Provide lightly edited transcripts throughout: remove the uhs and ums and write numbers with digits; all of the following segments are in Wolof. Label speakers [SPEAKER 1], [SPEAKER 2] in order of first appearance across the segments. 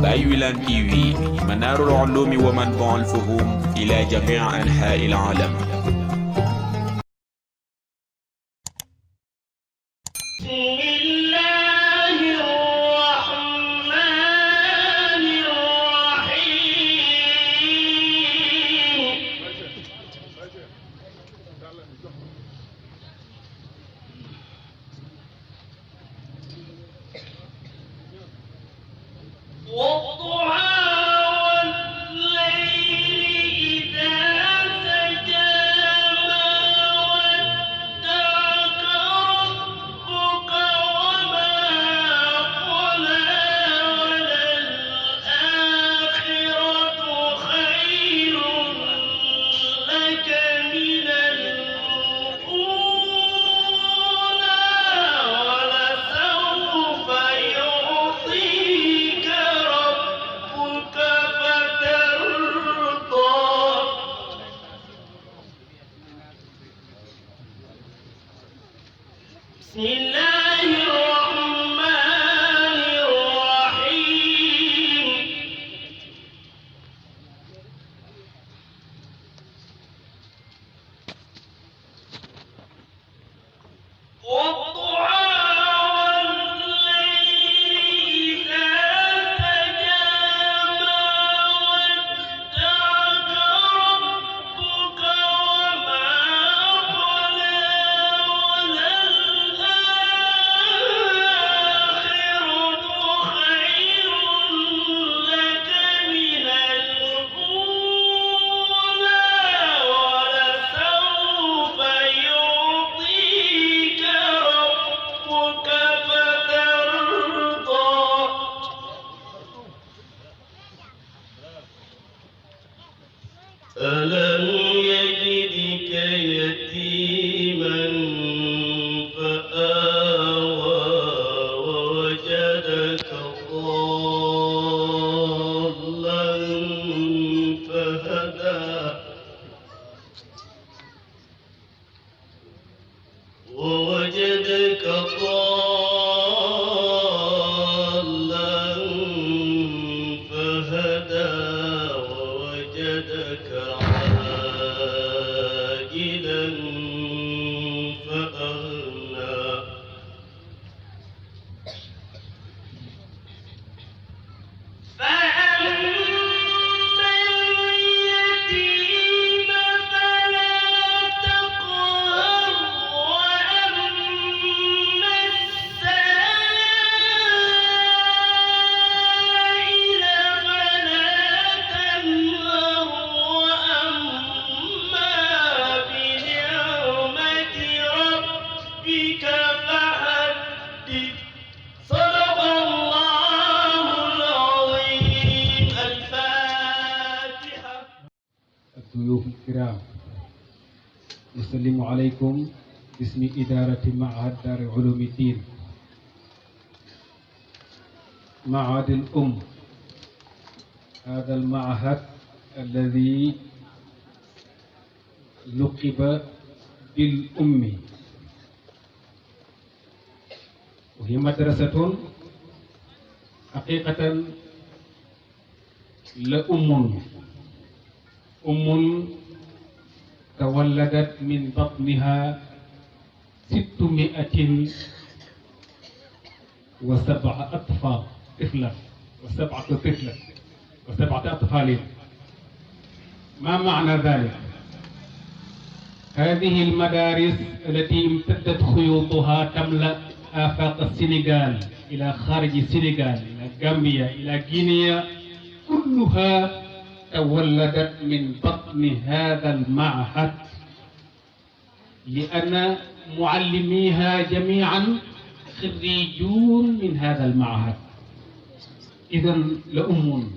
[SPEAKER 1] باي ويلان تي في منار العلوم ومنبع الفهوم إلى جميع أنحاء العالم.
[SPEAKER 2] السلام عليكم باسم إدارة معهد دار علوم الدين معهد الأم. هذا المعهد الذي لقب بالأم، وهي مدرسة حقيقة لأم تولدت من بطنها 607 أطفال طفلة وسبعة أطفال. ما معنى ذلك؟ هذه المدارس التي امتدت خيوطها تملأ آفاق السنغال إلى خارج السنغال إلى غامبيا إلى غينيا، كلها تولدت من بطن هذا المعهد، لأن معلميها جميعا خريجون من هذا المعهد. إذن لأم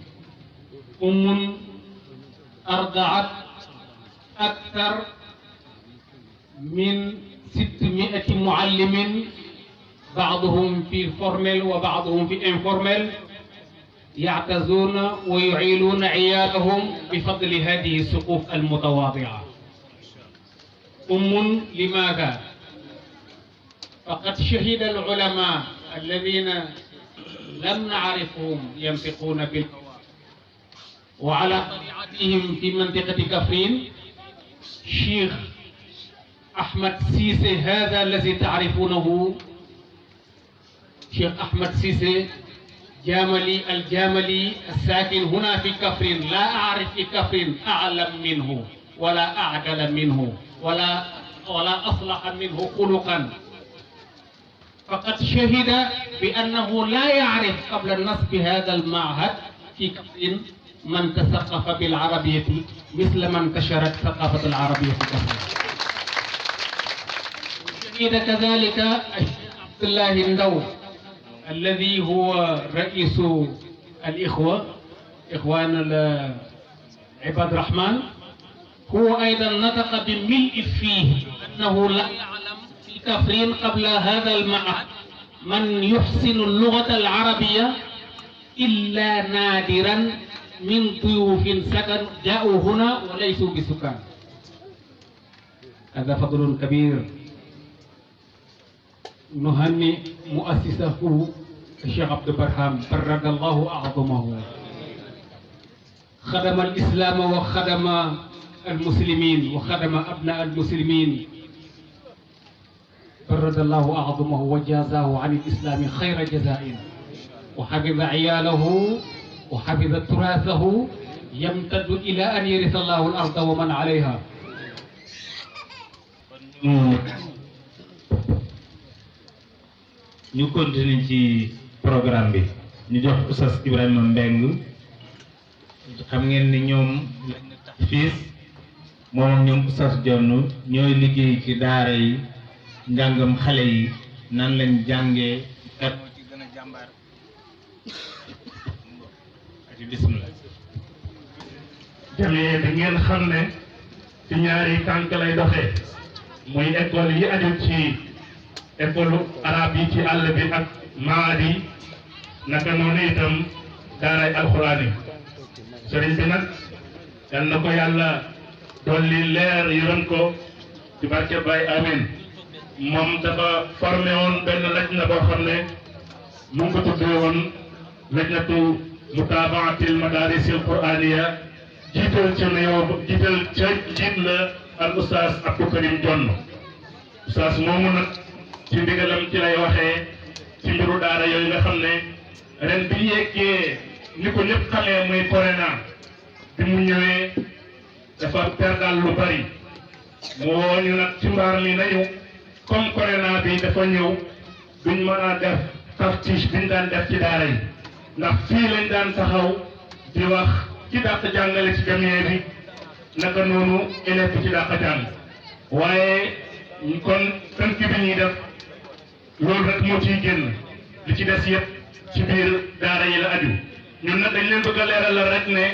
[SPEAKER 2] أرضعت أكثر من 600 معلم، بعضهم في الفورمال وبعضهم في الانفورمال، يعتزون ويعيلون عيالهم بفضل هذه السقوف المتواضعة. لماذا؟ فقد شهد العلماء الذين لم نعرفهم ينطقون بالقواعد. وعلى طريقتهم في منطقة كفرين شيخ أحمد سيسي هذا الذي تعرفونه، شيخ أحمد سيسي جاملي الجاملي الساكن هنا في كفرين، لا أعرف في كفرين أعلم منه ولا أعدل منه ولا أصلح منه خلقا، فقد شهد بأنه لا يعرف قبل نصب هذا المعهد في كفرين من تثقف بالعربية مثل ما انتشرت ثقافة العربية في كفرين. شهد كذلك الشيخ عبد الله الندو الذي هو رئيس إخوان عباد الرحمن، هو أيضا نطق بملء فيه أنه لا يعلم في كفرين قبل هذا المعهد من يحسن اللغة العربية إلا نادرا من ضيوف سكن جاءوا هنا وليسوا بسكان. هذا فضل كبير نهنئ مؤسسه الشيخ عبد البرهام برد الله أعظمه، خدم الإسلام وخدم المسلمين وخدم أبناء المسلمين، برد الله أعظمه وجازاه عن الإسلام خير جزاء، وحفظ عياله وحفظ تراثه يمتد إلى أن يرث الله الأرض ومن عليها.
[SPEAKER 3] ñu continue ci programme bi, ñu jox Oustaz Ibrahima Mbeng. xam ngeen ni ñoom lañ na tahfiz moom ñoom Oustaz Jonn ñooy liggéey ci daara yi, njàngam xale yi nan lañ jàngee kat moo ci gën a jàmbaar. ati bismillah.
[SPEAKER 4] jamee bi ngeen xam ne ci ñaari tànk lay doxee, muy école yi aju ci école arabe yi ci àll bi ak maadi, naka noonu itam daaray alxuraan yi. sëriñ bi nag yal na ko yàlla dolli leer yërëm ko ci barke Baay amin. moom dafa formé woon benn lajna boo xam ne mu ngi ko tuddee woon lajnatu mutaabaatil madarisil quraaniya, jiital ca jiit la al oustaz Abdou Karim Jonn. oustaz moomu nag ci ndigalam ci lay waxee ci mbiru daara yooyu nga xam ne ren bi yeggee ni ko ñëpp xamee muy corona bi mu ñëwee dafa perdal lu bari, mu woo ñu nag ci mbaar mi nañu comme corona bi dafa ñëw duñ mën a def taftish biñ daan def ci daara yi, ndax fii lañ daan taxaw di wax ci dàq jàngale ci jamie bi, naka noonu élève bi ci dàq jàng, waaye kon tënk bi ñuy def loolu rek moo ciy génn, li ci des yëpp ci biir daara yi la aju. ñun nag dañ leen bëgg a leeralal rek ne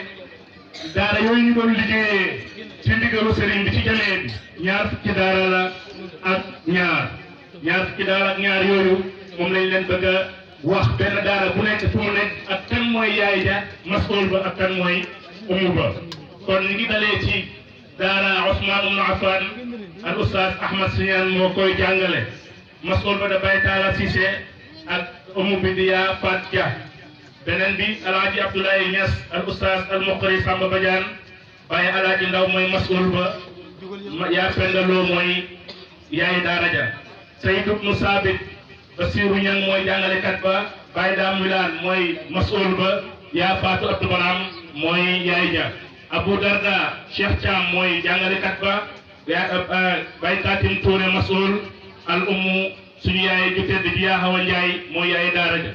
[SPEAKER 4] daara yooyu ñu doon liggéeyee ci ndigalu sëriñ bi ci jamee bi ñaar fukki daara la ak ñaar fukki daara ak ñaar yooyu moom lañ leen bëgg a wax benn daara bu nekk fu mu nekk ak kan mooy yaay ja masool ba ak kan mooy umu ba. kon ñu ngi dalee ci daara Ousmane Ibn Affan al oustaz Ahmad Siñaan moo koy jàngale, masool ba da Baye Talla Cissé ak umu bi di yaa Fat Dia. beneen bi alaaji Abdoulaye Niass al oustaz al Muqri Samba Badiane, Baye alaaji Ndaw mooy masool ba, yaa Pendaloo mooy yaay daara ja. Seydou Ibnu Sabit Basiru Ñang mooy jàngalekat ba, Baye Daam Wilaan mooy masool ba, yaa Faatu Abdou Baram mooy yaay ja. Abou Darda Cheikh Thiam mooy jàngalekat ba, yaa Baye Katim Touré masool, al ummu suñu yaay ju tedd ji yaa Hawa Njaay mooy yaay daara ja.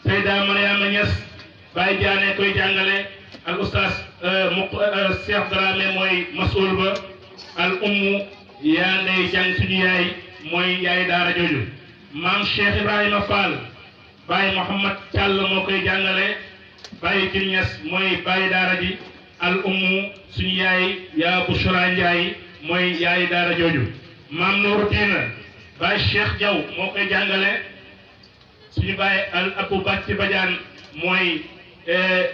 [SPEAKER 4] Seyda Mariama Niass Baye Diané koy jàngale, al oustaz Cheikh Dramé mooy masool ba, al ummu yaa Ndey Jàng suñu yaay mooy yaay daara jooju. maam Cheikh Ibrahima Fall Baye Mouhamad Thiall moo koy jàngale, Baye Jim Niass mooy Baye daara ji, al ummu suñu yaay yaa Bouchra Ndiaye mooy yaay daara jooju. maam Nourou Dina Baye Cheikh Diaw moo koy jàngale, suñu Baye al Abou Bacci Badiane mooy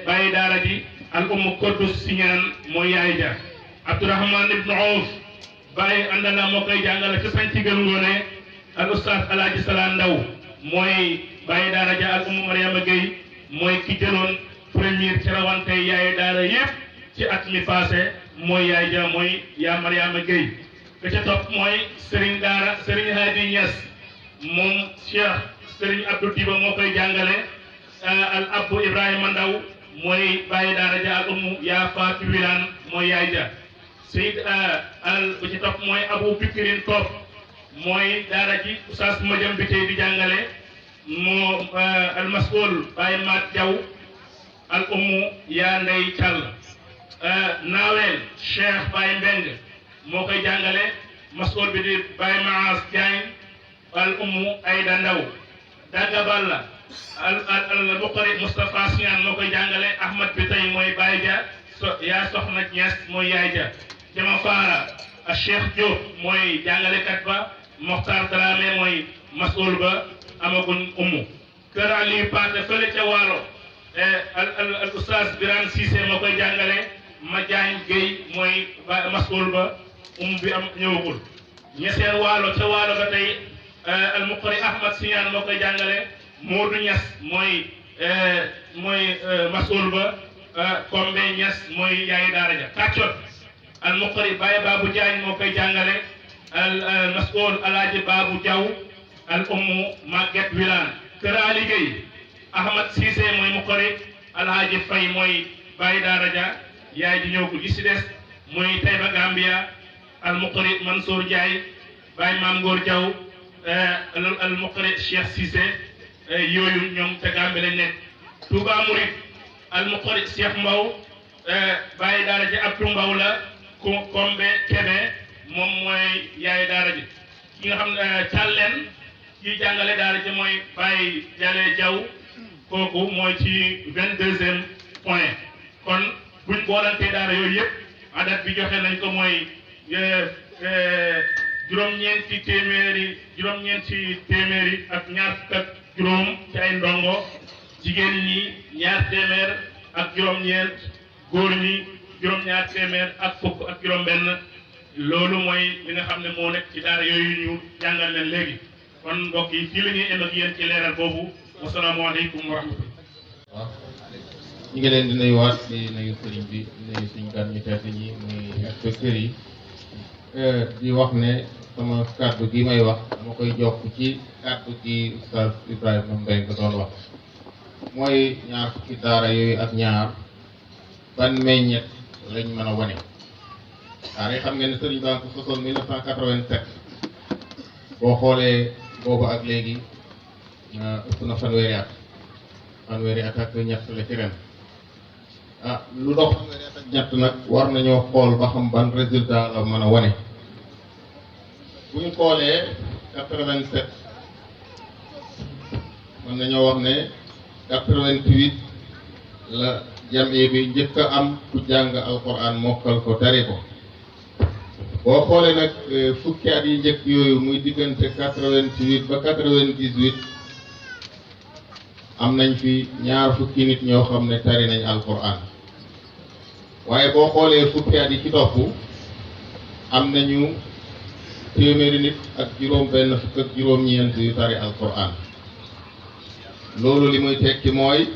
[SPEAKER 4] Baye daara ji, al ummu Koddus Siñaan mooy yaay ja. Abdourahman ibn Awf Baye Andala moo koy jàngale ci sañ ci gën ngoone, al oustaz Alaaji Sala Ndaw mooy Baye daara ja, al ummu Mariama Gueye mooy ki jëloon première ci rawante yaay daara yëpp ci at mi passé mooy yaay ja mooy yaa Mariama Gueye ka ca topp mooy Serigne Daara Serigne Hadi Niass moom Cheikh Serigne Abdou Diba moo koy jàngale al Abou Ibrahima Ndaw mooy bàyyi daara ja al ummu yaa Fatou Wilane mooy yaay ja Seyd al bu ci topp mooy Abou Bikirin Top mooy daara ji Oustaz Madiam bi tey di jàngale moo al Masoul Baye Mat Diaw al ummu yaa Ndey Thiall naaweel Cheikh Baye Mbeng moo koy jàngale Masoul bi di Baye Maas Diagne al ummu Ayda Ndaw Daga Balla al Bukhari Moustapha Sian moo koy jàngale Ahmad bi tey mooy Baye ja yaa Soxna Niass mooy yaay ja Jama Faara a Cheikh Diop mooy jàngalekat ba Mokhtar Dramé mooy Masoul ba amaguñ ummu kër Aliou Paate fële ca Waalo al Oustaz Birane Cissé moo koy jàngale Madiagne Gueye mooy Masoul ba bi am ñëwagul ñeseen Waalo ca Waalo ba tey al Muqri Ahmad Siñaan moo koy jàngale Modou Niass mooy Masoul ba Kombe Niass mooy yaayi daara ja Kàccot al Muqri Baye Babou Diagne moo koy jàngale al Masoul Alaaji Babou Diaw al ummu Maguette Wilane kër Ali Gueye Ahmad Cissé mooy Muqri Alaaji Fay mooy Baye daara ja yaay di ñëw ko gi si des mooy Taïba Gambia al Muqri Mansour Ndiaye Baye Maam Ngor Diaw al Muqri Cheikh Cissé yooyu ñoom te Gambie lañ nekk Touba Mouride al Muqri Cheikh Mbaw Baye daara ji Abdou Mbaw la Kombe Kebe moom mooy yaay daara ji ki nga xam ne Thialène kii jàngale daara ji mooy Baye Jale Diaw kooku mooy ci 22e point kon buñ boolantee daara yooyu yëpp adat bi joxe nañ ko mooy juróom-ñeenti téeméeri ak ñaar fukk ak juróom ci ay ndongo jigéen ñi ñaar téeméer ak juróom-ñeent góor ñi juróom-ñaar téeméer ak fukk ak juróom-benn loolu mooy li nga xam ne moo nekk ci daara yooyu ñu jàngal leen léegi kon mbokk yi fii la ñuy em ak yéen ci leeral boobu wasalaamaaleykum wa rahmatullah.
[SPEAKER 5] waaw ñu ngi leen di nuyuwaat di nuyu sëriñ bi di nuyu suñu gan ñu tedd ñi muy inspecteurs yi di wax ne sama kàddu gi may wax dama koy jokk ci kàddu gi Oustaz Ibrahima Mbengue doon wax mooy ñaar fukki daara yooyu ak ñaar ban meññet lañ mën a wane. daara yi xam ngeen ne sëriñ baa ko sosoon 1987 boo xoolee boobu ak léegi ëpp na fanweeri at ak ñett la ci ren lu dox fanweeri at ak ñett nag war nañoo xool ba xam ban résultat la mën a wane. bu ñu xoolee 87 mën nañoo wax ne 88 la jamee bi njëkk a am ku jàng alquran mokkal ko tari ko boo xoolee nag fukki at yi njëkk yooyu muy diggante 88 ba 98 am nañ fi ñaar fukki nit ñoo xam ne tari nañ alquran waaye boo xoolee fukki at yi ci topp am nañu téeméeri nit ak juróom benn fukk ak juróom-ñeent yu tari alquran loolu li muy tekki mooy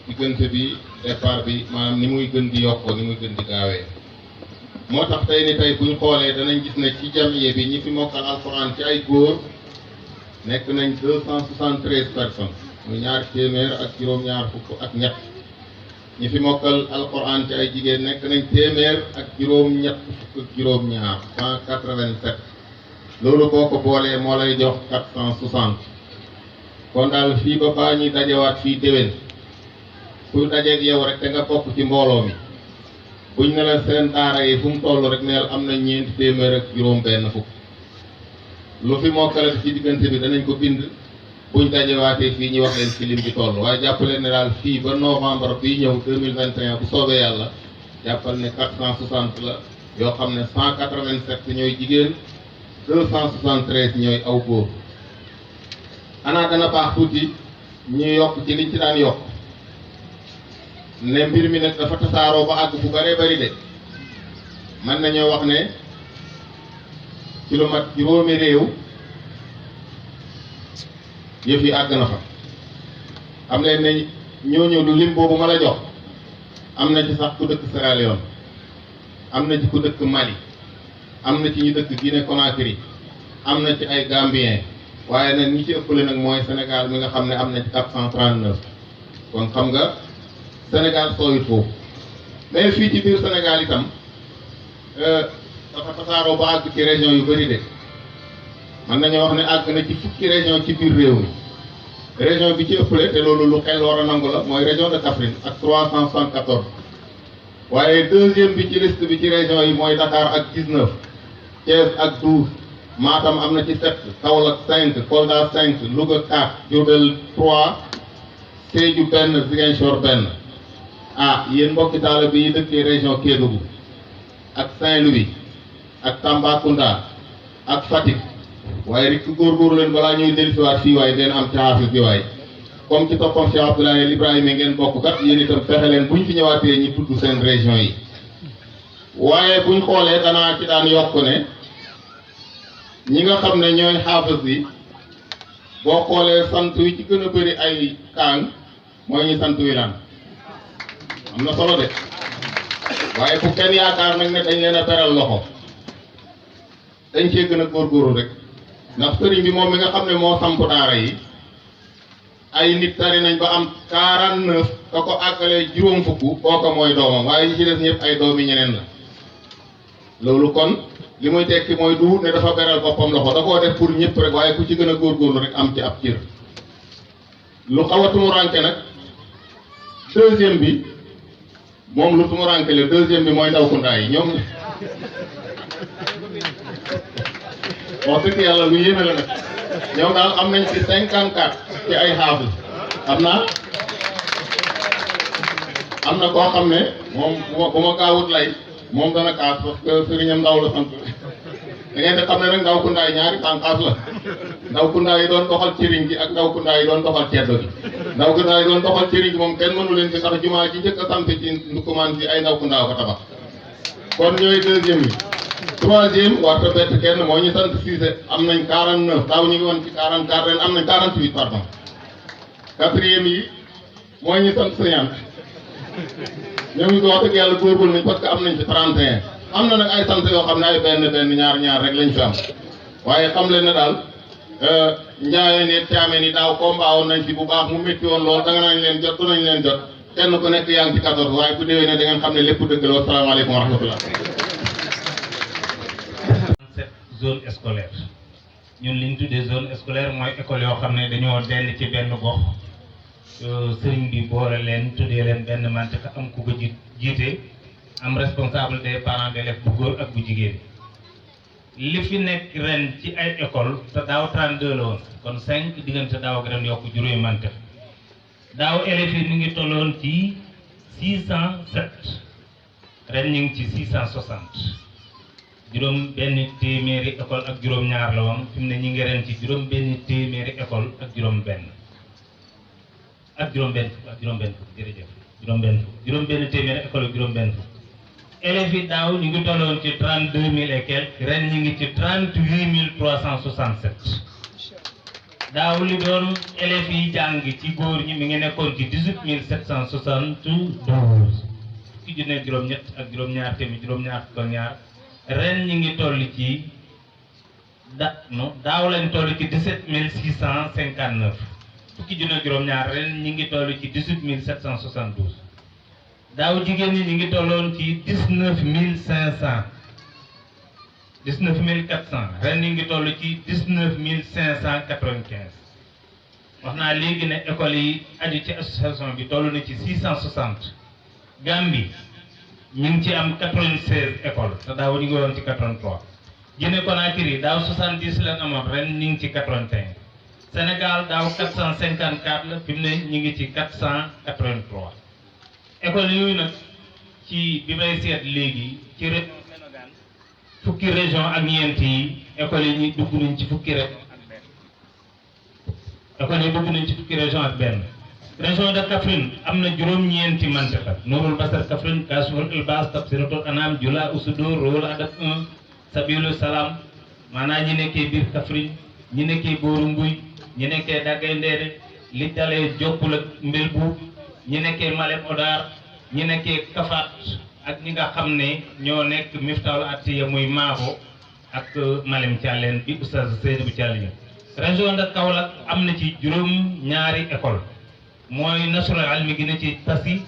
[SPEAKER 5] diggante bi départ bi maanaam ni muy gën di yokkoo ni muy gën di gaawee moo tax tey ni tey buñ xoolee danañ gis ne ci jamiye bi ñi fi mokkal alquran ci ay góor nekk nañ 273 personnes muy ñaar téeméer ak juróom-ñaar fukk ak ñett ñi fi mokkal alquran ci ay jigéen nekk nañ téeméer ak juróom-ñett fukk ak juróom-ñaar 187 loolu boo ko boolee moo lay jox 460 kon daal fii ba baa ñuy dajewaat fii déwén ku dajeeg yow rek te nga bokk ci mbooloo mi buñ ne la seen daara yi fu mu toll rek neel am na ñeenti téeméer ak juróom-benn fukk lu fi mokkale ci diggante bi danañ ko bind buñ dajewaatee fii ñu wax leen ci lim bi toll waaye jàpp leen ne daal fii ba novembre bii ñëw 2021 bu soobee yàlla jàppal ne 460 la yoo xam ne 187 ñooy jigéen 273 ñooy aw góor xanaa dana baax tuuti ñu yokk ci liñ ci daan yokk ne mbir mi nag dafa tasaaroo ba àgg fu bëree bëri de mën nañoo wax ne ci lu mat juróomi réew yëf yi àgg na fa xam leen ne ñooñu lu lim boobu ma la jox am na ci sax ku dëkk Sierra Leone am na ci ku dëkk Mali am na ci ñu dëkk Guinée Conakry am na ci ay Gambien waaye nag ñi ci ëppale nag mooy Sénégal mi nga xam ne am na ci 439 kon xam nga Sénégal sooyut foofu mais fii ci biir Sénégal itam dafa tasaaroo ba àgg ci région yu bëri de mën nañoo wax ne àgg na ci fukki région ci biir réew mi région bi ci ëppale te loolu lu xel war a nangu la mooy région de Kaffrine ak 374 waaye deuxième bi ci liste bi ci région yi mooy Dakar ak 19 Thiès ak 12 Matam am na ci 7 Kaolack 5 Kolda 5 Louga 4 Diourbel 3 Sédhiou benn Ziguinchor benn ah yéen mbokki taalibe yi dëkkee région Kédougou ak Saint-Louis ak Tambacounda ak Fatick waaye rek góorgóorlu leen balaa ñuy dellusiwaat fii waaye ngeen am caafis bi waaye comme ci toppam Cheikh Abdoulaye Ibrahima ngeen bokk kat yéen itam fexe leen buñ fi ñëwaatee ñi tudd seen région yi waaye buñ xoolee danaa ci daan yokk ne ñi nga xam ne ñooy xaafis yi boo xoolee sant wi ci gën a bëri ay kaang mooy ñu sant wi laan am na solo de waaye bu kenn yaakaar nag ne dañ leen a beral loxo dañ cee gën a góorgóorlu rek ndax sëriñ bi moom mi nga xam ne moo samp daara yi ay nit tari nañ ba am 49 ka ko àggalee juróom fukk kooka mooy doomam waaye ñi ci des ñëpp ay doomi ñeneen la loolu kon li muy tekki mooy du ne dafa beral boppam loxo da koo def pour ñëpp rek waaye ku ci gën a góorgóorlu rek am ci ab cër lu xaw a tumuranke nag deuxième bi moom lu tumuranke la deuxième bi mooy ndaw kundaa yi ñoom wax dëgg yàlla lu yéeme la nag ñoom daal am nañ ci 54 ci ay xaafis am na koo xam ne moom bu ma gaawut lay moom dana kaas parce que sëriñam ndaw la sant da ngeen di xam ne rek ndaw kundaay ñaari tànkaas la ndaw kundaay yi doon doxal cëriñ gi ak ndaw kundaay yi doon doxal ceddo gi ndaw kundaay yi doon doxal cëriñ gi moom kenn mënu leen ci sax jumaa ci njëkk a sant ci ndukumaan ci ay ndaw kundaa ko tabax kon ñooy deuxième yi troisième warta bett kenn moo ñu sant Cissé am nañ 49 daaw ñu ngi woon ci 44 ren am nañ 48 pardon quatrième yi mooy ñu sant Seyante ñoom ñu ko wax dëgg yàlla góorgóorlu nañ parce que am nañ ci 31 am na nag ay sant yoo xam ne ay benn ñaar rek lañ fi am waaye xam leen ne daal njaayeen yi caameen yi daaw combat woon nañ ci bu baax mu métti woon lool danga nañ leen jot nañ leen jot kenn ku nekk yaa ngi ci 14 waaye bu déwee ne da ngeen xam ne lépp dëgg la wasalaamaaleykum wa rahmatullah.
[SPEAKER 3] zone scolaire ñun liñ tuddee zone scolaire mooy école yoo xam ne dañoo dend ci benn gox sëriñ bi boole leen tuddee leen benn manteka am ku ko jiite am responsable des parents d'élèves bu góor ak bu jigéen li fi nekk ren ci ay école te daaw 32 la woon kon 5 diggante daaw ak ren yokk juróomi mante daaw élèves yi ñu ngi tolloon ci 607 ren ñu ngi ci 660 juróom benn téeméeri école ak juróom ñaar la woon fi mu ne ñu ngi ren ci juróom benn téeméeri école ak juróom benn jërëjëf juróom benn téeméeri école ak juróom benn élèves yi daaw ñu ngi tolloon ci 32 000 et quelques ren ñu ngi ci 38 367 daaw li doon élèves yi jàng ci góor ñi mi ngi nekkoon ci 18 772 fukki junne juróom-ñett ak juróom-ñaar téeméer juróom-ñaar fukk ak ñaar ren ñu ngi toll ci daaw lañ toll ci 17 659 fukki junne juróom-ñaar ren ñu ngi toll ci 18 772 daaw jigéen ñi ñu ngi tolloon ci 19 500 19 400 ren ñu ngi toll ci 19 595 wax naa léegi ne école yi aju ci association bi toll na ci 660 Gambie ñu ngi ci am 96 écoles te daaw ñu ngi woon ci 83 Guinée Conakry daaw 70 lañ amoon ren ñu ngi ci 81 Sénégal daaw 454 la fi mu ne ñu ngi ci 483 école yooyu nag ci bi may seet léegi ci fukki région ak ñeent yi école yi ñu dugg nañ ci fukki région ak benn région de Kaffrine am na juróom-ñeenti mantiqa Nourul Basar Kaffrine Kashful Ilbas Tafsiratul Anam Jula Usudur Ruhul Adab 1 Sabilul Salam maanaam ñi nekkee biir Kaffrine ñi nekkee Booru Mbuy ñi nekkee Daggay Ndeere li dalee Jokkul ak Mbelbu ñi nekkee Malem Hodar ñi nekkee Kafaat ak ñi nga xam ne ñoo nekk Miftahul Atiya muy Maabo ak Malem Thialène bi oustaz Seydou Thialène. région de Kaolack am na ci juróom-ñaari école mooy Nasrul Almi gi ne ci Passy,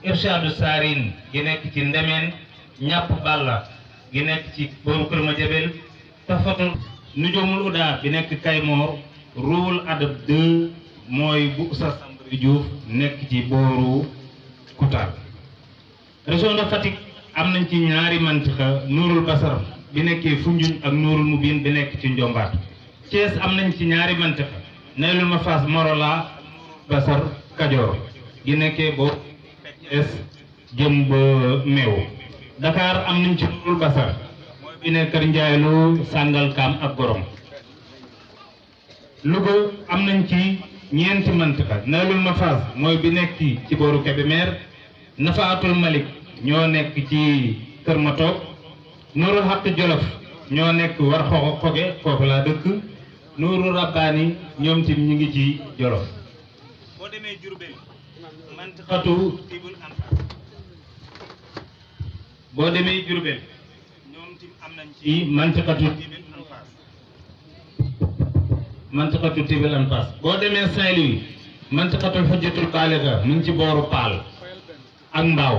[SPEAKER 3] Irshadu Sarin gi nekk ci Ndemeen, Ñàpp Balla gi nekk ci booru Kër Madiabel, Tafatul Nujumul Uda bi nekk Kaymoor, Ruhul Adab 2 mooy bu oustaz Sambari Diouf nekk ci booru Koutal. région de Fatick am nañ ci ñaari mantixa Nuurul Basar bi nekkee Foundiougne ak Nuurul Mubin bi nekk ci Njombaat. Thiès am nañ ci ñaari mantixa Naylul Mafas Morola Basar Kajoor gi nekkee boobu Thiès jëm ba Meew. Dakar am nañ ci Nuurul Basar mooy bi nekk Kër Njaaylu Sangalkam ak Gorom. Louga am nañ ci ñeenti mantixa Naylul Mafas mooy bi nekk ci booru Kébémer. Nafaatul Malik ñoo nekk ci Kër Matoog. Nuurul Xaq Jolof ñoo nekk war xoge foofu laa dëkk. Nuurul Rabbaani ñoom tim ñu ngi ci Jolof. boo demee Jurbel mantixatu Tibul Anfas. boo demee Jurbel ñoom tim am nañ ci mantixatu Tibul Anfas. mantixatu Tibul Anfas. boo demee Saint-Louis mantixatul Hujjatul Baaliga mu ngi ci booru Paal ak Mbaaw.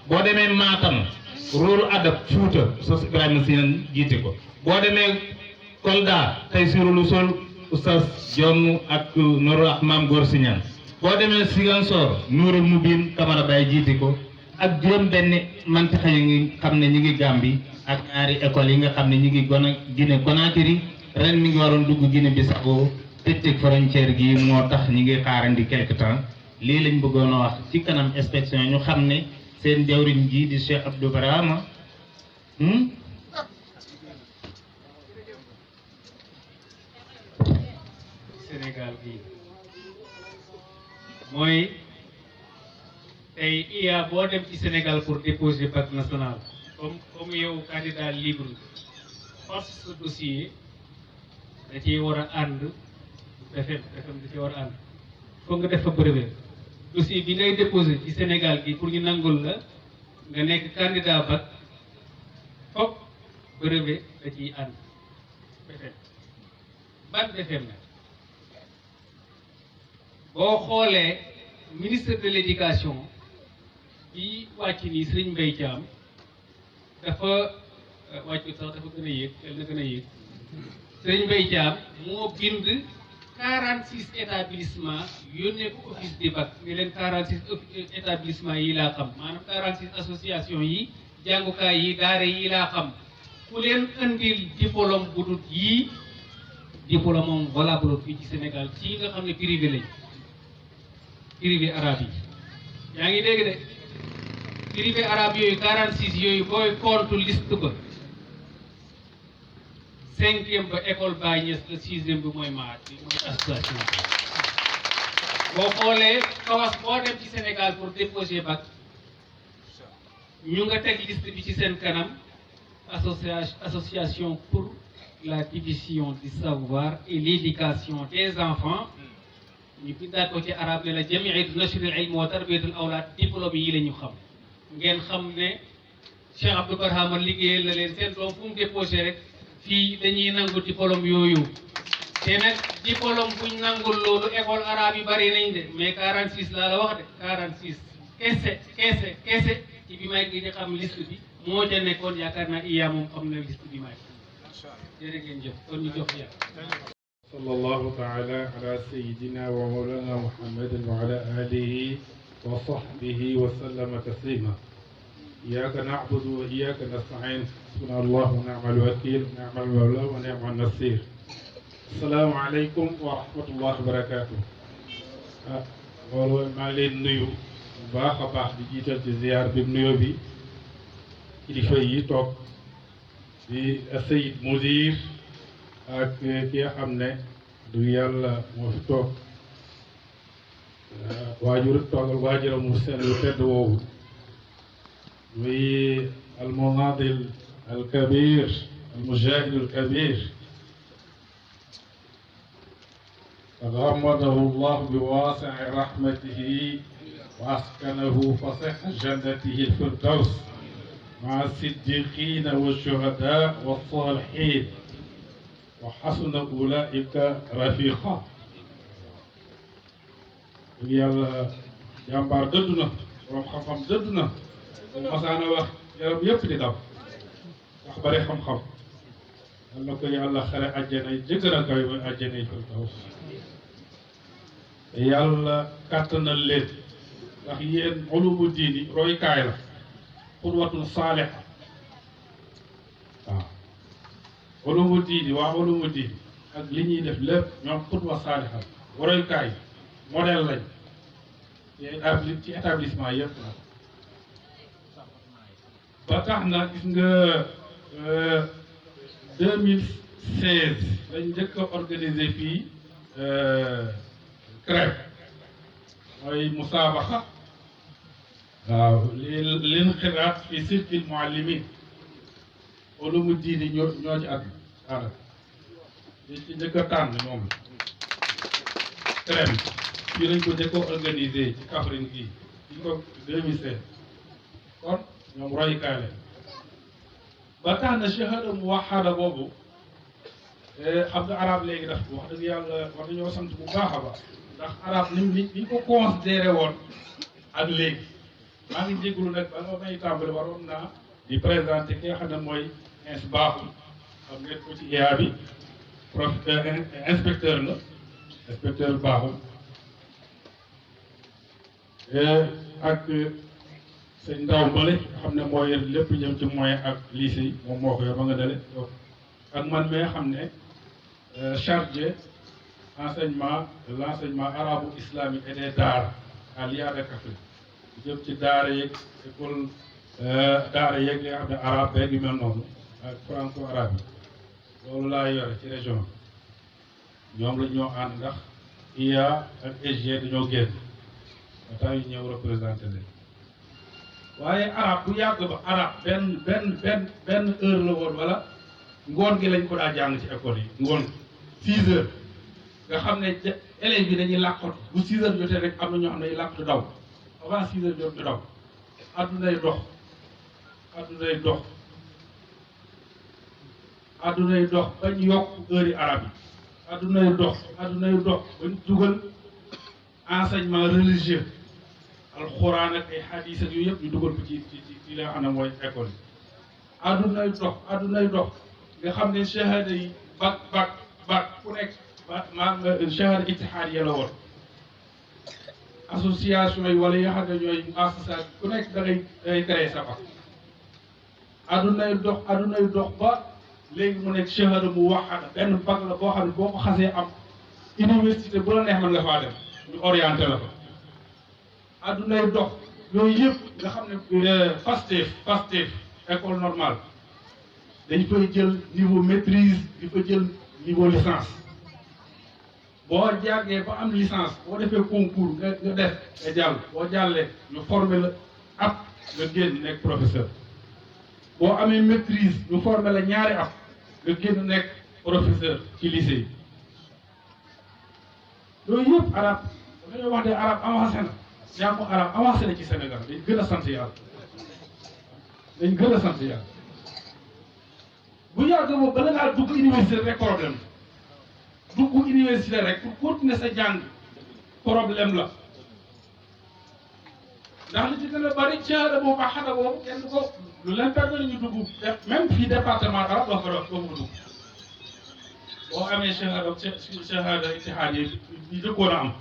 [SPEAKER 3] boo demee Matam Ruhul Adab Fuuta Oustaz Ibrahima Sine jiite ko. boo demee Kolda Taysirul Usul Oustaz Jonn ak Noru ak Maam Góor Siñaan. boo demee Ziguinchor Nuurul Mubin Camara Baye jiite ko ak juróom benn mantixa yi ngi xam ne ñi ngi Gàmbi ak ñaari école yi nga xam ne ñi ngi Guinée Conakry ren mi ngi waroon dugg Guinée Bissau tëj frontière gi moo tax ñi ngi xaarandi quelque temps. lii lañ bëggoon a wax ci kanam inspection ñu xam ne seen jawriñ ji di Cheikh Abdou Barama
[SPEAKER 2] Sénégal bi mooy tey IA boo dem ci Sénégal pour déposer bac national comme yow candidat libre force sa dossier da ciy war a ànd BFEM da ciy war a ànd foog nga def fa brevet dossier bi ngay déposé ci Sénégal gi pour ñu nangul la nga nekk candidat bac foog brevet da ciy ànd BFEM ban BFEM la boo xoolee ministre de l'éducation bi wàcc nii Serigne Mbaye Thiam dafa wàccut sax dafa gën a yéeg yal na gën a yéeg Serigne Mbaye Thiam moo bind 46 établissements yónnee ko office des bac ne leen 46 établissements yi laa xam maanaam 46 associations yi jàngukaay yi daara yi laa xam ku leen andil diplôme bu dul yii diplôme moom valable fii ci Sénégal ci nga xam ne privé lañ privé arabe yi yaa ngi dégg de privé arabe yooyu 46 yooyu booy compte liste ba 5e ba école Baye Niass la 6e bi mooy maat bi mooy association boo xoolee kawas boo dem ci Sénégal pour déposer bac ñu nga teg liste bi ci seen kanam association pour la division du savoir et l'éducation des enfants ñu bindaat ko ci arabe ne la jamiatu nashril ilm wa tarbiyatul awlaad diplôme yi la ñu xam ngeen xam ne Cheikh Abdou Barhama liggéeyal na leen seen doom fu mu déposé rek fii dañuy nangu diplôme yooyu te nag diplôme buñ nangul loolu école arabe yi bari nañ de mais 46 laa la wax de 46 kese ci bi may gi di xam liste bi moo ca nekkoon yaakaar naa iya moom xam na liste bi may jërë ngeen jëf kon ñu jox yàlla
[SPEAKER 6] sallallahu taala ala sayidina wa mawlana muhammadin wa ala alihi wa sahbihi wa sallama taslima iyyaka na'budu wa iyyaka nasta'in hasbuna allah wa ni'mal wakil ni'mal mawla wa ni'man nasir assalaamu aleykum wa rahmatullahi wa barakatuh loolu maa ngi leen nuyu bu baax a baax di jiital ci ziar bi nuyoo bi kilifa yi toog di Sayid Mudir ak ki nga xam ne du yàlla moo fi toog toogal waajuram mu sell tedd woowu muy almunadil alkabir almujahid alkabir غمده الله بواسع رحمته وأسكنه فسح جنته الفردوس مع الصديقين والشهداء والصالحين وحسن أولئك رفيقا. yàlla jàmbaar dëddu na borom xam-xam dëddu na masaana wax yaram yëpp di daw wax bari xam-xam yal na ko yàlla xare àjjana yi jëkkër a kaw mooy àjjana yi firdaws yàlla kàttanal leen ndax yéen ulumu diini roykaay la xudwatun saaliha waaw ulumu diini waa ulumu diini ak li ñuy def lépp ñoom xudwa saaliha roykaay modèle lañ ci établissement yëpp la ba tax na gis nga 2016 dañ njëkk a organiser fii crêpe mooy musaabaxa waaw lin xiraat fi sirkil muallimin ulumu diini ñoo ci at aada li ci njëkk a tànn moom la crêpe fii lañ ko njëkk a organiser ci Kaffrine gii ci ko 2016 kon ñoom royukaay lañ ba tax na shahada muwahhada boobu xam nga arab léegi daf wax dëgg yàlla war nañoo sant bu baax a baax ndax arab ni ko considéré woon ak léegi maa ngi jégalu nag ba nga may tàmbali waroon naa di présenté ki nga xam ne mooy ins baaxul xam ngeen ko ci IA bi inspecteur la inspecteur baaxul ak sëñ ndaw mbale nga xam ne mooy lépp jëm ci moyen ak lycée yi moom moo ko yor ba nga dale ak man mi nga xam ne chargé enseignement de l'enseignement arabo-islamique et des daara à l'IA de Kaffrine jëm ci daara yeeg école daara yeeg li nga xam ne arabe beeg yu mel noonu ak franco arabe yi loolu laa yore ci région bi ñoom la ñoo ànd ndax IA ak SG dañoo génn ba tax ñu ñëw représenté leen waaye arab bu yàgg ba arab benn heure la woon wala ngoon gi lañ ko daa jàng ci école yi ngoon 6 heures nga xam ne élèves yi dañuy làqatu bu 6 heures jotee rek am na ñoo xam ne dañuy làqatu daw avant 6 heures jot ñu daw addunay dox addunay dox addunay dox bañ yokk heure yi arab yi addunay dox bañ dugal enseignement religieux alxuraan ak ay xadiis ak yooyu yëpp ñu dugal ko ci li nga xam ne mooy école yi addunay dox nga xam ne shahada yi bac ku nekk maa shahada ittihaadiya la woon association yi wala yi nga xam ne ñooy association ku nekk da ngay créer sa bac addunay dox ba léegi mu nekk shahada muwahhada benn bac la boo xam ne boo ko xasee am université bu la neex mën nga faa dem ñu orienté la fa addunay dox yooyu yëpp nga xam ne FASTEF école normale dañ fay jël niveau maîtrise di fa jël niveau licence boo jàngee ba am licence boo defee concours nga def nga jàll boo jàllee ñu former la at nga génn nekk professeur boo amee maîtrise ñu former la ñaari at nga génn nekk professeur ci lycée yi yooyu yëpp arab dañoo wax ne arab avancé na jàngu arab avancé na ci Sénégal dañ gën a sant yàlla bu yàgg boobu bala ngaa dugg université rek problème dugg université rek pour continuer sa jàng problème la ndax li ci gën a bari shahada boobu ak xada boobu kenn ko lu leen permettre ñu dugg même fii département arab doo ko dugg boo amee shahada ittihaad yi jëkkoon a am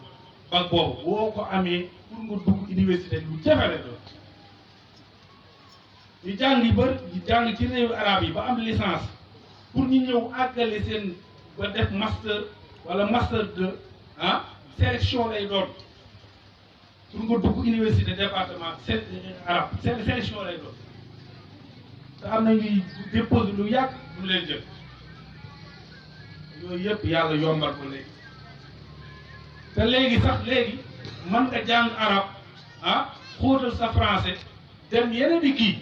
[SPEAKER 6] bac boobu boo ko amee pour nga dugg université lu jafe la doon ñu jàng yi bëri ñu jàng ci réewu arab yi ba am licence pour ñu ñëw àggale seen ba def master wala master 2 sélection lay doon pour nga dugg université département arab sélection lay doon te am na ñuy déposé lu yàgg du leen jël yooyu yëpp yàlla yombal ko léegi te léegi mën nga jàng arab xóotal sa français dem yeneen i kii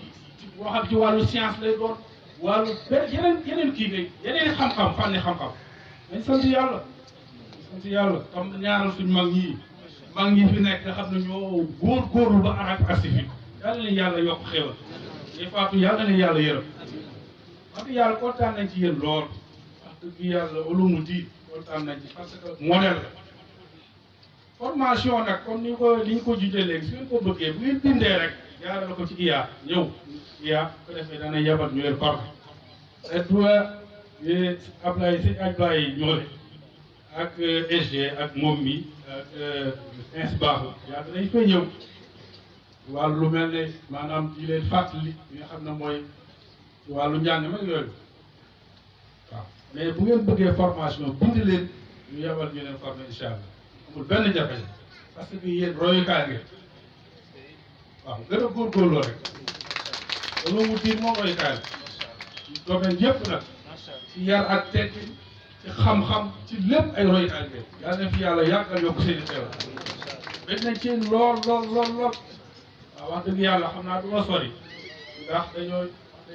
[SPEAKER 6] boo xam ci wàllu science lay doon wàllu yeneen kii ngay yeneen xam-xam fànni xam-xam dañ sant yàlla sant yàlla xam ñaanal suñu mag ñi fi nekk nga xam ne ñoo góorgóorlu ba arab asifik yàlla leen yàlla yokk xéwal ñi faatu yàlla leen yàlla yërëm wax dëgg yàlla kontaan nañ ci yéen lool wax dëgg yàlla ulumu di kontaan nañ ci parce que modèle la formation nag comme ni ñu ko jujee léegi su ngeen ko bëggee bu ngeen bindee rek jaarale ko ci IA ñëw IA ko defee dana yabal ñu leen forme et toi Ablaye sëñ Ablaye ñoole ak SG ak moom mi ak ins baaxu yaa danañ fay ñëw wàllu lu mel ne maanaam di leen fàttali li nga xam ne mooy wàllu njàng mag yooyu waaw mais bu ngeen bëggee formation bind leen ñu yabal ñu leen former incha allah amul benn jafe parce que yéen royukaay ngeen waaw gën a góorgóorloo rek loolu mu tiir moom royukaay la ci domaine yëpp nag ci yar ak tekki ci xam-xam ci lépp ay royukaay ngeen yàlla na fi yàlla yàggal yokk seen i xewal bëgg nañ ci lool waaw wax dëgg yàlla xam naa du ma sori ndax dañoo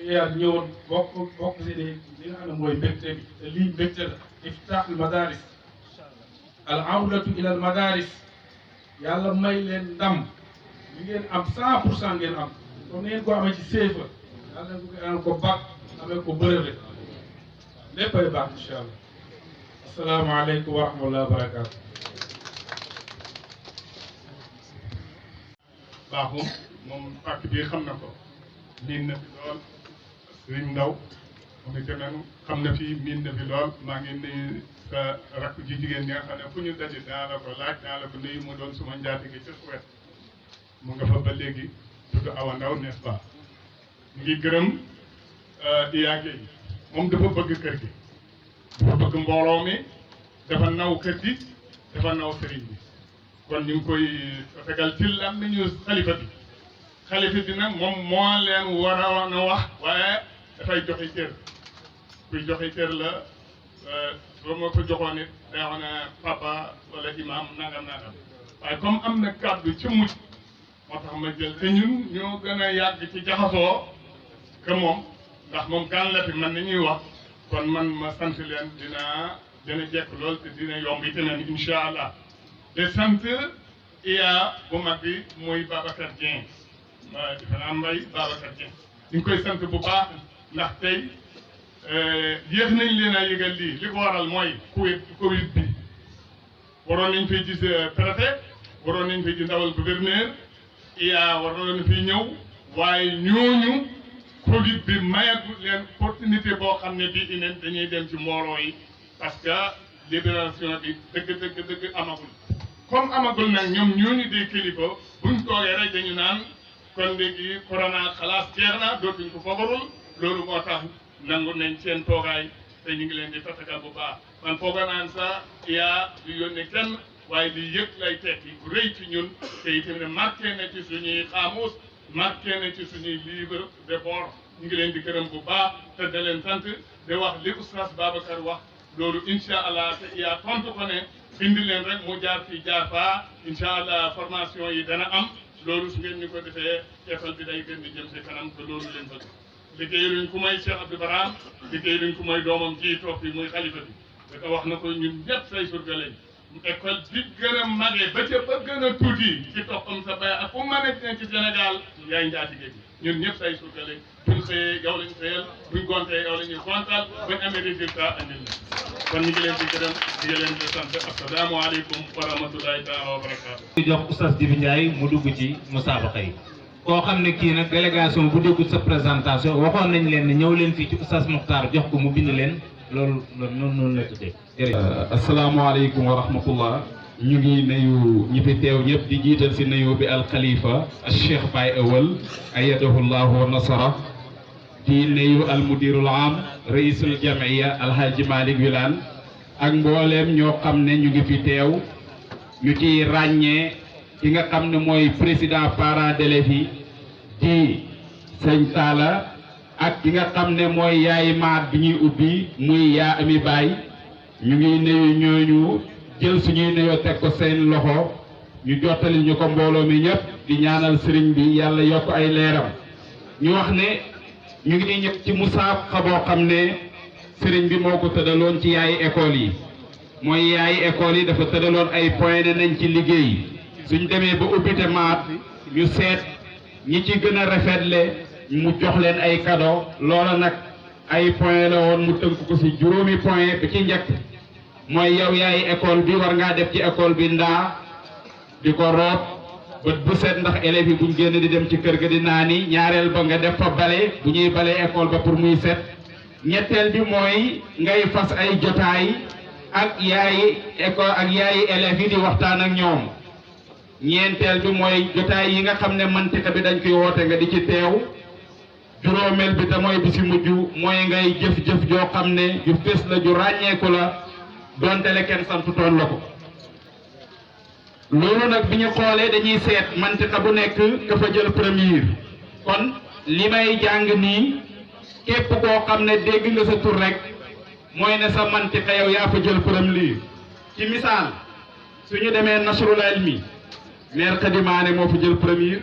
[SPEAKER 6] yar ñëwoon bokk si li nga xam ne mooy mbégte bi te lii mbégte la iftaaxul madaris al awdatu ila al madaris yàlla may leen ndam li ngeen am 100% ngeen am comme ni ngeen ko amee ci CFA yàlla ngeen ko bac amee ko brevet léppay baax incha allah asalaamaaleykum wa rahmatulah wa barakaatu.
[SPEAKER 4] baaxum moom pàcc bi xam na ko miin na fi lool Sëriñ Ndaw moom itamit xam na fi miin na fi lool maa ngi nuyu sa rakk ji jigéen ñi nga xam ne fu ñu daje daa la ko laaj daa la ko nuyu mu doon suma njaatige ca Suède mu nga fa ba léegi tudd Awa Ndaw n'est-ce pas mu ngi gërëm iyaage yi moom dafa bëgg kër gi dafa bëgg mbooloo mi dafa naw kër gi dafa naw sëriñ bi kon ñu ngi koy tegal ci am nañu xalifa bi nag moom moo leen war a wax waaye dafay joxe cër kuy joxe cër la soo ma ko joxoon it day wax ne papa wala imam nangam waaye comme am na kàddu ci mujj moo tax ma jël te ñun ñoo gën a yàgg ci jaxasoo que moom ndax moom kan la fi man ni ñuy wax kon man ma sant leen dina jekk lool te dina yomb itamit incha allah de sant iya bu mag bi muy Babacar Dieng defe naa mbay Babacar Dieng ñu ngi koy sant bu baax ndax tey yéex nañ leen a yëgal lii li ko waral mooy Covid bi waroon nañ fay gis préfet waroon nañ fay gis ndawal gouverneur iya waroon nañ fi ñëw waaye ñooñu Covid bi mayatu leen opportunité boo xam ne bii ineen dañuy dem ci mbooloo yi parce que libération bi dëgg amagul comme amagul nag ñoom ñooñu dee kilifa buñ toogee rek dañu naan kon léegi corona xalaas jeex na dootuñ ko fogarul loolu moo tax nangu nañ seen toogaay te ñu ngi leen di tatagal bu baax man fooga naan sax yaa du yónne kenn waaye li yëg lay tekki bu rëy ci ñun te itam ne marqué na ci suñuy xaamus marqué na ci suñuy livre de bord ñu ngi leen di gërëm bu baax te da leen sant di wax li oustaz Babacar wax loolu incha allah te yaa tontu ko ne bind leen rek mu jaar fii jaar faa incha allah formation yi dana am loolu su ngeen ñu ko defee ceefal bi day gën di jëm si kanam te loolu leen bëgg liggéey luñ ku may Cheikh Abdou Baram liggéey luñ ku may doomam ji toog bi muy xalifa bi dafa wax na ko ñun ñëpp say surga lañ école bi gën a magee ba ca ba gën a tuuti ci toppam sa bay ak fu mën a ne ci Sénégal yaay njaatige bi ñun ñëpp say surga lañ buñ xëyee yow lañ xëyal buñ gontee yow la ñuy gontal buñ amee résultat andil la kon ñu ngi leen di gërëm di leen di sant asalaamaaleykum wa rahmatulahi taala wa barakaatu.
[SPEAKER 3] di jox Oustaz Djibi Ndiaye mu dugg ci musaabaqa yi koo xam ne kii nag délégation bu déggut sa présentation waxoon nañ leen ne ñëw leen fii ci Oustaz Mokhtar jox ko mu bind leen loolu noonu la tuddee jërëjëf.
[SPEAKER 7] asalaamaaleykum wa rahmatullah ñu ngi nuyu ñi fi teew ñëpp di jiital si nuyu bi alxalifa al cheikh Baye Awal ayadahu llahu wa nasara di nuyu al mudirul am raisul jamiya alhaji Malick Wilane ak mbooleem ñoo xam ne ñu ngi fi teew ñu ci ràññee ki nga xam ne mooy président parents d'élèves yi di sëñ Talla ak ki nga xam ne mooy yaay maat bi ñuy ubbi muy yaa ami baay ñu ngi nuyu ñooñu jël suñuy nuyoo teg ko seen loxo ñu jottali ñu ko mbooloo mi ñëpp di ñaanal sëriñ bi yàlla yokk ay leeram ñu wax ne ñu ngi ñëpp ci musaabaqa boo xam ne sëriñ bi moo ko tëddaloon ci yaay école yi mooy yaay école yi dafa tëraloon ay point ne nañ ci liggéey suñ demee ba ubbite maat ñu seet ñi ci gën a rafetle mu jox leen ay cadeau loola nag ay point la woon mu tënk ko ci juróomi point bi ci njëkk mooy yow yaay école bi war ngaa def ci école bi ndaa di ko root bët bu set ndax élèves yi buñ génn di dem ci kër ga di naani ñaareel ba nga def fa bale bu ñuy bale école ba pour muy set ñetteel bi mooy ngay fas ay jotaay ak yaayi école ak yaayi élèves yi di waxtaan ak ñoom ñeenteel bi mooy jotaay yi nga xam ne mantika bi dañ koy woote nga di ci teew juróomeel bi te mooy bi si mujj mooy ngay jëf-jëf joo xam ne ju fés la ju ràññeeku la donte le kenn santutoon la ko loolu nag bi ñu xoolee dañuy seet mantika bu nekk ka fa jël premier kon li may jàng nii képp koo xam ne dégg nga sa tur rek mooy ne sa mantika yow yaa fa jël premier ci misaal suñu demee nasrul ilmi maire Khadimaane moo fa jël premier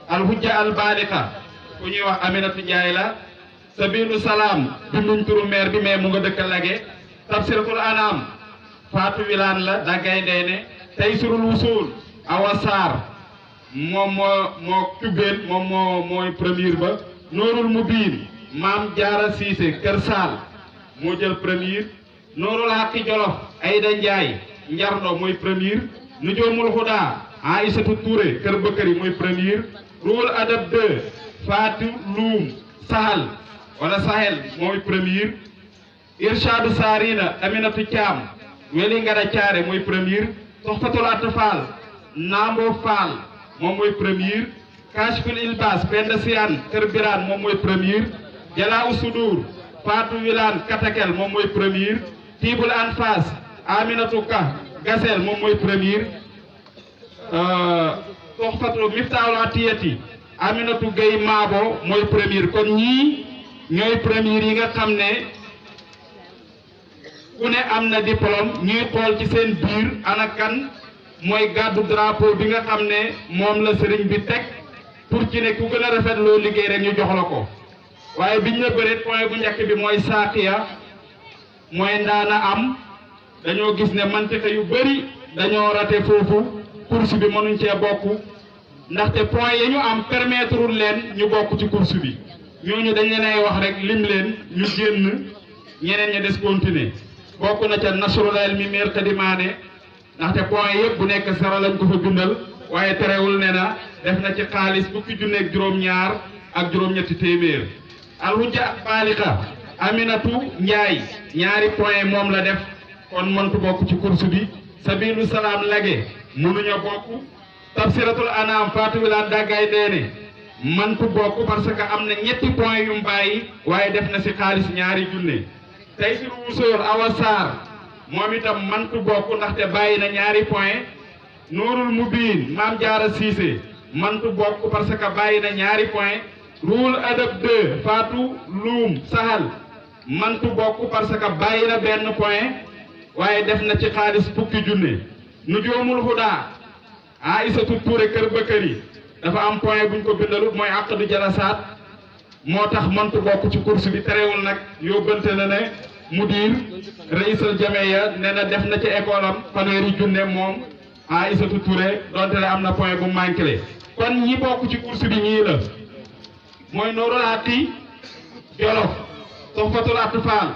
[SPEAKER 7] alhujja albaliqa ku ñuy wax Aminatu Njaay la sabilu salaam binduñ turu maire bi mais mu nga dëkk Lage tafsiratul anam Faatu Wilaan la daggay ndeene Taysirul Wusul Awa Sarr moom moo cubbeen moom mooy premier ba Noorul Mubiin Maam Jaara Siise Kër Saal moo jël premier Noorul Haqi Jolof Ayda Njaay Njarno mooy premier Nujoomul Huda Aïssatou Touré Kër Bëkkëri mooy premier Ruhul Adab 2 Fatou Loum Sahal wala Sahel mooy premier Irshadu Sarina Aminatu Thiam Weli Ngara Thiaré mooy premier Toxfatul Atfal Nambo Fall moom mooy premier Kashful Ilbas Penda Sian Kër Birane moom mooy premier Jala Usudur Fatou Wilane Katakel moom mooy premier Tibul Anfas Aminatu Ka Gasel moom mooy premier Toxfatul Miftahul Atiyati Aminatu Gueye Maabo mooy premier kon ñii ñooy premier yi nga xam ne ku ne am na diplôme ñuy xool ci seen biir ana kan mooy gàddu drapeau bi nga xam ne moom la sëriñ bi teg pour ci ne ku gën a rafet loo liggéey rek ñu jox la ko waaye biñ la bëreet point bu njëkk bi mooy saaqiya mooy ndaana am dañoo gis ne mantika yu bëri dañoo rate foofu course bi mënuñ cee bokk ndaxte point yi ñu am permettre leen ñu bokk ci course bi ñooñu dañ leen ay wax rek lim leen ñu génn ñeneen ña des continuer bokk na ca nasrul ilmi maire Khadimaane ndaxte point yëpp bu nekk sara lañ ko fa bindal waaye terewul ne na def na ci xaalis fukki junne ak juróom-ñaar ak juróom-ñetti téeméer alhujja ak baaliqa Aminatu Njaay ñaari point moom la def kon mëntu bokk ci course bi sabilu salaam Lage mënuña bokk tafsiratul anam Fatou Wilane daggay deene mëntu bokk parce que am na ñetti point yu mbàyyi waaye def na si xaalis ñaari junne Taysirul Wusul Awa Sarr moom itam mëntu bokk ndaxte bàyyi na ñaari point Noorul Mubiin Maam Jaara Siise mëntu bokk parce que bàyyi na ñaari point Ruhul Adab 2 Fatou Loum Sahal mëntu bokk parce que bàyyi na benn point waaye def na ci xaalis fukki junne Nujoomul Huda Aïssatou Touré Kër Bëkkëri dafa am point buñ ko bindalut mooy aqdu jalasaat moo tax mëntu bokk ci course bi terewul nag yóbbante na ne mudir raïsal jameya ne na def na ci école am fanweeri junne moom Aïssatou Touré donte le am na point bu manqué kon ñi bokk ci course bi ñii la mooy Noorul Haqi Jolof Toxfatul Atfal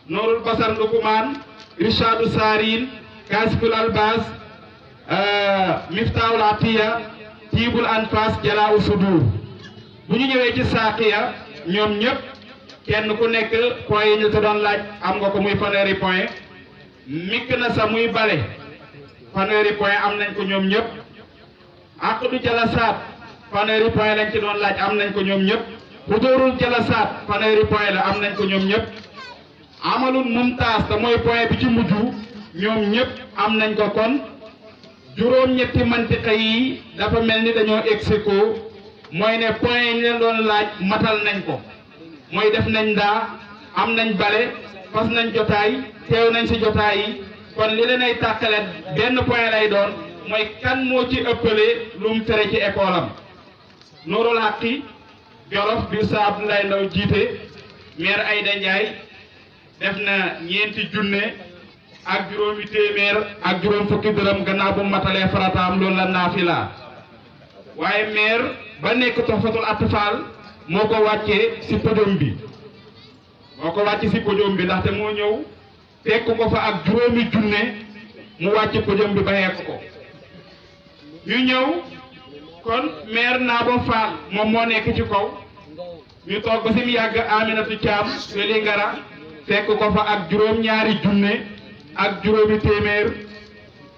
[SPEAKER 7] Noorul Basar Ndukumaan Irshadu Sarin Kasiful Albas Miftahul Atiya Tibul Anfas Jalaa Sudur bu ñu ñëwee ci saaqiya ñoom ñëpp kenn ku nekk point yi ñu te doon laaj am nga ko muy fanweeri point mikk na sa muy bale fanweeri point am nañ ko ñoom ñëpp aqdu jalasaat fanweeri point lañ ci doon laaj am nañ ko ñoom ñëpp hudurul jalasaat fanweeri point la am nañ ko ñoom ñëpp amalul mumtaas te mooy point bi ci mujj ñoom ñëpp am nañ ko kon juróom-ñetti mantiqa yi dafa mel ni dañoo execo mooy ne point yi ñu leen doon laaj matal nañ ko mooy def nañ ndaa am nañ bale fas nañ jotaay teew nañ si jotaay yi kon li leen ay tàqale benn point lay doon mooy kan moo ci ëppale lu mu tere ci école am Noorul Haqi Jolof bi sa Abdoulaye Ndaw jiite maire Ayda Ndiaye def na 4 junne ak juróomi téeméer ak juróom fukki dërëm gannaaw bu matalee farataam loolu la naafila waaye maire ba nekk Tuhfatul Atfal moo ko wàccee si podium bi ndaxte moo ñëw fekk ko fa ak juróomi junne mu wàcc podium bi ba yegg ko ñu ñëw kon maire Naabo Fall moom moo nekk ci kaw ñu toog ba si mu yàgg Aminatu Thiam Wélingara fekk ko fa ak juróom-ñaari junne ak juróomi téeméer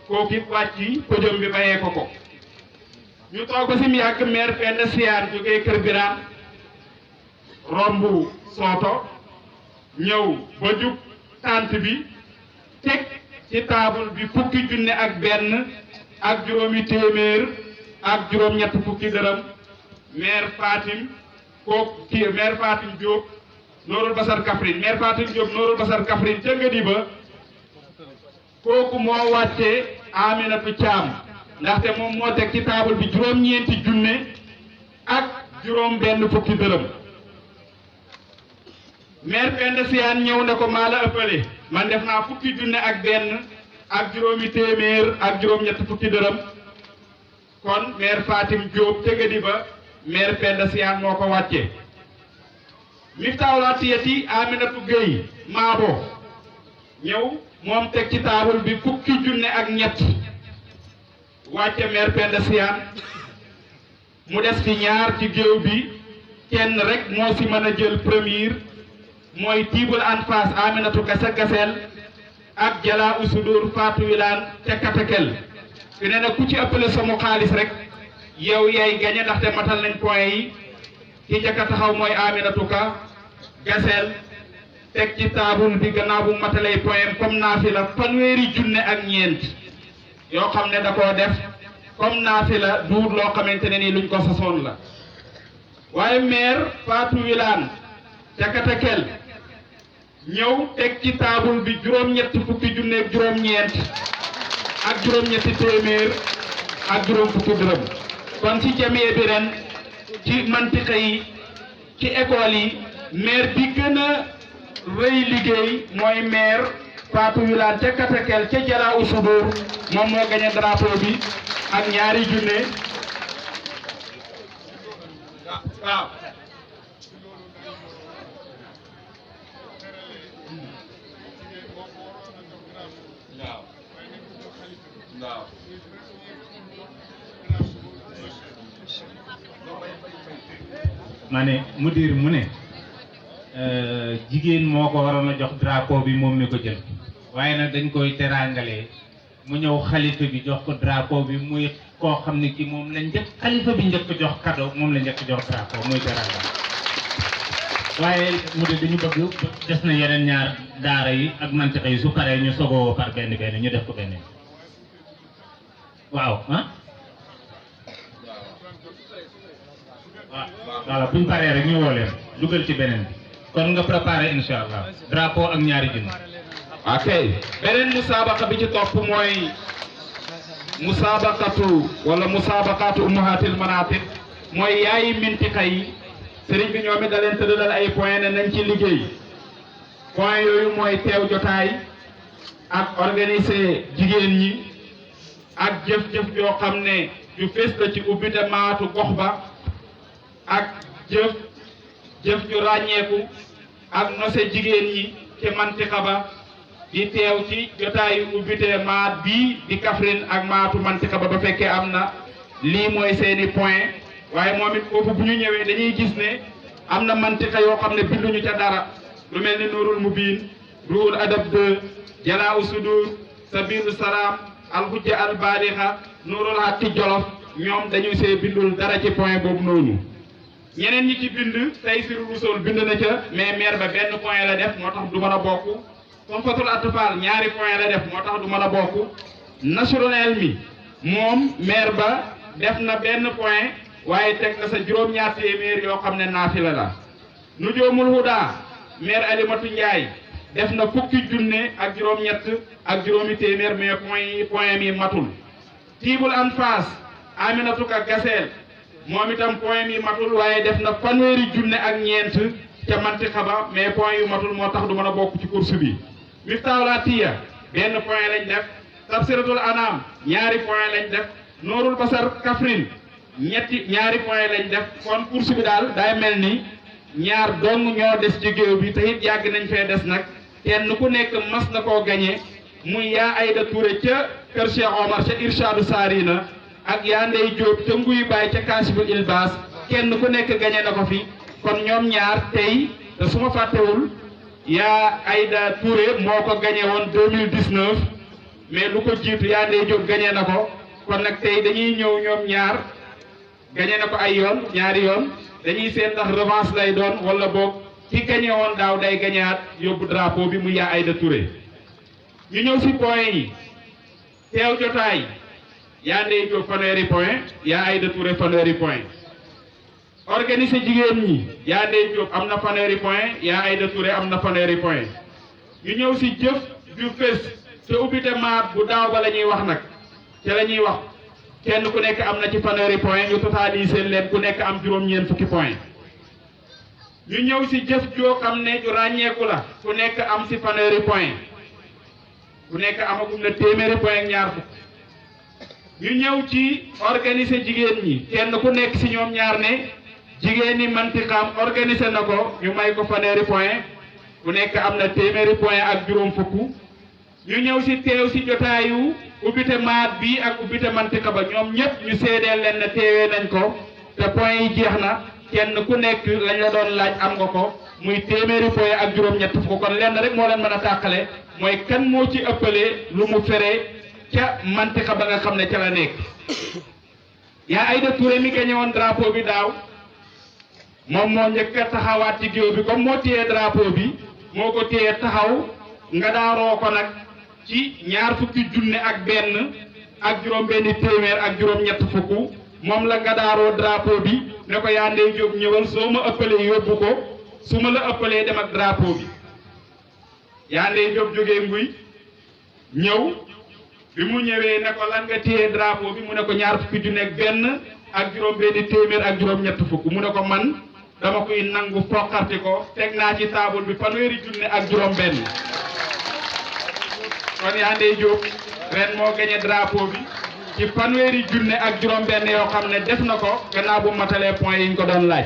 [SPEAKER 7] kooku it wàcc podium bi bayee ko ñu toog ba si mu yàgg maire Penda Siyaan jógee Kër Biraan romb Sooto ñëw ba jub tànt bi teg ci taabul bi fukki junne ak benn ak juróomi téeméer ak juróom-ñett fukki dërëm maire Fatim kooku kii maire Fatim Diop Noorul Basar Kaffrine maire Fatim Diop Noorul Basar Kaffrine ca Ngadi ba kooku moo wàccee Aminatu Thiam ndaxte moom moo teg ci taabal bi juróom-ñeenti junne ak juróom-benn fukki dërëm maire Penda Siyaan ñëw ne ko maa la ëppale man def naa fukki junne ak benn ak juróomi téeméer ak juróom-ñett fukki dërëm kon maire Fatim Diop ca Ngadi ba maire Penda Siyaan moo ko wàccee Miftaahul Atiyati Aminatu Gueye Maabo ñëw moom teg ci taabal bi fukki junne ak ñett wàcce maire Penda Siyaan mu des fi ñaar ci géew bi kenn rek moo si mën a jël premier mooy Tiibul Anfas Aminatu Gasel ak Jala Usudur Fatou Wilane te Katakel fi ne nag ku ci ëppale sama xaalis rek yow yaay gañe ndaxte matal nañ point yi ki njëkk a taxaw mooy Aminatu Gasel teg ci taabul bi gannaaw bu matalay point comme naafila fanweeri junne ak ñeent yoo xam ne da koo def comme naafila duur loo xamante ne nii luñ ko sasoon la waaye maire Fatou Wilane ca Katakel ñëw teg ci taabul bi juróom-ñetti fukki junne ak juróom-ñeent ak juróom-ñetti téeméer ak juróom fukki dërëm kon ci jamie bi ren ci mantiqa yi ci école yi maire bi gën a rëy liggéey mooy maire Fatou Wilane ca Katakel ca Jara Usudur moom moo gañe drapeau bi ak ñaari junne waaw
[SPEAKER 3] ma ne mudir mu ne jigéen moo ko waroon a jox drapeau bi moom mi ko jël waaye nag dañ koy teraangalee mu ñëw xalifa bi jox ko drapeau bi muy koo xam ne ki moom la njëkk xalifa bi njëkk jox cadeau moom la njëkk jox drapeau muy teraanga waaye mudir dañu bëgg des na yeneen ñaar daara yi ak mantiqa yi su paree ñu sogoo par benn ñu def ko benn waaw ah voilà buñ paree rek ñu woo leen dugal ci beneen bi kon nga préparé incha allah drapeau ak ñaari junni.
[SPEAKER 7] ok beneen musaabaqa bi ci topp mooy musaabaqatu wala musaabaqatu ummahatil manatiq mooy yaayi mintiqa yi sëriñ bi ñoom it da leen tëddal ay point ne nañ ci liggéey point yooyu mooy teew jotaay ak organiser jigéen ñi ak jëf-jëf yoo xam ne ju fees la ci ubbite maatu gox ba ak jëf ju ràññeeku ak nose jigéen ñi ci mantiqa ba di teew ci jotaayu ubbite maat bii di Kaffrine ak maatu mantiqa ba fekkee am na lii mooy seeni point waaye moom it foofu bu ñu ñëwee dañuy gis ne am na mantiqa yoo xam ne binduñu ca dara lu mel ni Nuurul Mubiin Ruhul Adab 2 Jalaa Usudur Sabilu Salaam Alxujja Albaalixa Nuurul Haqi Jolof ñoom dañu see bindul dara ci point boobu noonu ñeneen ñi ci bind Taysiru Rusul bind na ca mais maire ba benn point la def moo tax du mën a bokk Tuhfatul Atfal ñaari point la def moo tax du mën a bokk Nasrul Ilmi moom maire ba def na benn point waaye teg na sa juróom-ñaar téeméer yoo xam ne naafila la Nujoomul Huda maire Alimatu Njaay def na fukki junne ak juróom-ñett ak juróomi téeméer mais point mi matul Tiibul Anfas Aminatu Gasel moom itam point mi matul waaye def na fanweeri junne ak ñeent ca mantiqa ba mais point yu matul moo tax du mën a bokk ci course bi Miftaahul Atiya benn point lañ def Tafsiratul Anam ñaari point lañ def Noorul Basar Kaffrine ñaari point lañ def kon course bi daal day mel ni ñaar dong ñoo des ci géew bi te it yàgg nañ fee des nag kenn ku nekk mas na koo gañe muy yaa Ayda Touré ca kër Cheikh Omar ca Irshadu Sarina ak yaa Ndey Jóob ca Nguy Baay ca Kaasiful Ilbaas kenn ku nekk gañe na ko fi kon ñoom ñaar tey te su ma fàttewul yaa Ayda Touré moo ko gañe woon 2019 mais lu ko jiitu yaa Ndey Jóob gañe na ko kon nag tey dañuy ñëw ñoom ñaar gañe na ko ay yoon ñaari yoon dañuy seet ndax revanche lay doon wala boog ki gañe woon daaw day gañaat yóbbu drapeau bi mu yaa Ayda Touré ñu ñëw si point yi teew jotaay yaa Ndey Jóob fanweeri point yaa Ayda Touré fanweeri point organiser jigéen ñi yaa Ndey Jóob am na fanweeri point yaa Ayda Touré am na fanweeri point ñu ñëw si jëf ju fës te ubbite maat bu daaw ba la ñuy wax nag te la ñuy wax kenn ku nekk am na ci fanweeri point ñu totaliser leen ku nekk am juróom-ñeent fukki point ñu ñëw si jëf joo xam ne ju ràññeeku la ku nekk am si fanweeri point ku nekk amagum na téeméeri point ak ñaar fukk ñu ñëw ci organiser jigéen ñi kenn ku nekk si ñoom ñaar ne jigéen ñi Mantiqaam organiser na ko ñu may ko fanweeri point ku nekk am na téeméeri point ak juróom fukk ñu ñëw si teew si jotaayu ubbite maat bi ak ubbite Mantiqa ba ñoom ñëpp ñu seedeel leen ne teewee nañ ko te point yi jeex na kenn ku nekk lañ la doon laaj am nga ko muy téeméeri point ak juróom-ñett fukk kon lenn rek moo leen mën a tàqale mooy kan moo ci ëppalee lu mu fere ca Mantiqa ba nga xam ne ca la nekk yaa Ayda Touré mi gañe woon drapeau bi daaw moom moo njëkk a taxawaat ci géew bi comme moo téye drapeau bi moo ko téye taxaw nga daaroo ko nag ci ñaar fukki junne ak benn ak juróom benni téeméer ak juróom-ñett fukk moom la nga daaroo drapeau bi ne ko yaa Ndey Jóob ñëwal soo ma ëppalee yóbbu ko su ma la ëppalee dem ak drapeau bi yaa Ndey Jóob jógee Nguy ñëw bi mu ñëwee ne ko lan nga téye drapeau bi mu ne ko ñaar fukki junne ak benn ak juróom benni téeméer ak juróom-ñett fukk mu ne ko man dama koy nangu foqarti ko teg naa ci taabul bi fanweeri junne ak juróom benn kon yaa Ndey Jóob ren moo gañe drapeau bi ci fanweeri junne ak juróom benn yoo xam ne def na ko gannaaw bu matalee point yi ñu ko doon laaj